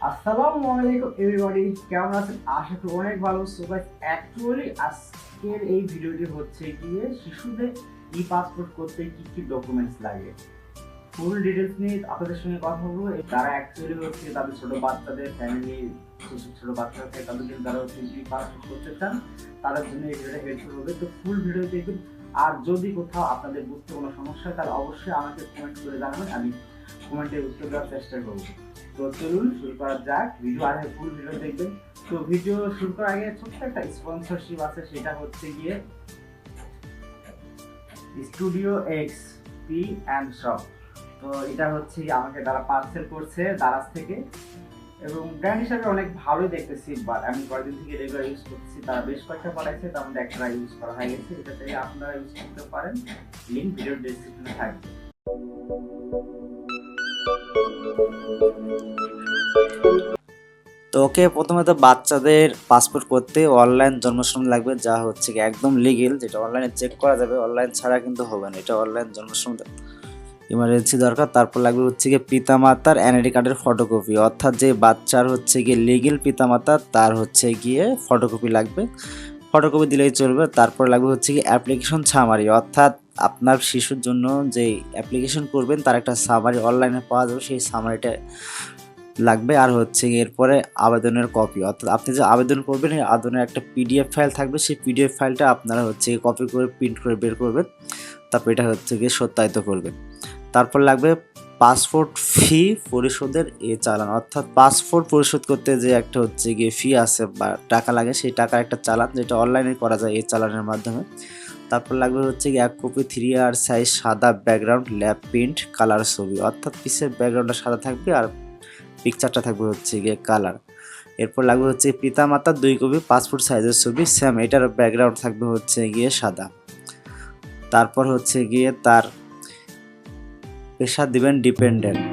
আসসালামু আলাইকুম এভরিবডি, কেমন আছেন? আশা করি অনেক ভালো। সো গাইস, অ্যাকচুয়ালি আজকের এই ভিডিওটি হচ্ছে গিয়ে শিশুদের ই পাসপোর্ট করতে কি কি ডকুমেন্টস লাগে, ফুল ডিটেলস নিয়ে আপনাদের সঙ্গে কথা বলবো। তারা অ্যাকচুয়ালি হচ্ছে তাদের ছোট বাচ্চাদের ফ্যামিলি, ছোট বাচ্চা থাকে তাদের জন্য তারা হচ্ছে ই পাসপোর্ট করতে চান, তাদের জন্য এই ভিডিওটা হেল্পফুল হবে। তো ফুল ভিডিও দেখবেন। আর যদি কোথাও আপনাদের বুঝতে কোনো সমস্যা হয় তাহলে অবশ্যই আমাকে কমেন্ট করে জানাবেন, আমি কমেন্টে উত্তর দেওয়ার চেষ্টা করবো। তো চলুন শুরু করা যাক ভিডিও। আর ফুল ভিডিও দেখবেন। তো ভিডিও শুরু করার আগে ছোট্ট একটা স্পন্সরশিপ আছে, সেটা হচ্ছে গিয়ে studio x P and shop. তো এটা হচ্ছে আমাকে তারা পার্সেল করছে দারাজ থেকে, এবং ব্র্যান্ড হিসাবে অনেক ভালোই দেখতেছি। বাট আমি কয়েকদিন থেকে রেগুলার ইউজ করতেছি, তারা বেশ কয়েকটা পাঠাইছে, তার মধ্যে একটা ইউজ করা হয়ে গেছে। এটা থেকে আপনারা ইউজ করতে পারেন, লিঙ্ক ভিডিওর ডেসক্রিপশনে থাকবে। তো ওকে, প্রথমে তো বাচ্চাদের পাসপোর্ট করতে অনলাইন জন্মসনদ লাগবে, যা হচ্ছে কি একদম লিগেল, যেটা অনলাইনে চেক করা যাবে। অনলাইন ছাড়া কিন্তু হবে না, এটা অনলাইন জন্মসনদ ইমার্জেন্সি দরকার। তারপর লাগবে হচ্ছে গিয়ে পিতামাতার এনআইডি কার্ডের ফটোকপি, অর্থাৎ যে বাচ্চার হচ্ছে গিয়ে লিগেল পিতামাতা তার হচ্ছে গিয়ে ফটোকপি লাগবে, ফটোকপি দিলেই চলবে। তারপর লাগবে হচ্ছে কি অ্যাপ্লিকেশন সামারি, অর্থাৎ আপনার শিশুর জন্য যে অ্যাপ্লিকেশন করবেন তার একটা সামারি অনলাইনে পাওয়া যাবে, সেই সামারিটা লাগবে। আর হচ্ছে এরপরে আবেদনের কপি, অর্থাৎ আপনি যে আবেদন করবেন এই আবেদনের একটা পিডিএফ ফাইল থাকবে, সেই পিডিএফ ফাইলটা আপনারা হচ্ছে কপি করে প্রিন্ট করে বের করবেন, তারপর এটা হচ্ছে গিয়ে সত্যায়িত করবেন। তারপর লাগবে পাসপোর্ট ফি পরিশোধের চালান, অর্থাৎ পাসপোর্ট পরিশোধ করতে যে একটা হচ্ছে গিয়ে ফি আছে বা টাকা লাগে, সেই টাকার একটা চালান, যেটা অনলাইনে করা যায় এই চালানের মাধ্যমে। তারপর লাগবে হচ্ছে গিয়ে 1 কপি 3R সাইজ সাদা ব্যাকগ্রাউন্ড ল্যাব প্রিন্ট কালার ছবি, অর্থাৎ পিসের ব্যাকগ্রাউন্ডটা সাদা থাকবে আর পিকচারটা থাকবে হচ্ছে গিয়ে কালার। এরপর লাগবে হচ্ছে পিতামাতার 2 কপি পাসপোর্ট সাইজের ছবি, সেম এটার ব্যাকগ্রাউন্ড থাকবে হচ্ছে গিয়ে সাদা। তারপর হচ্ছে গিয়ে তার পেশা দিবেন ডিপেন্ডেন্ট,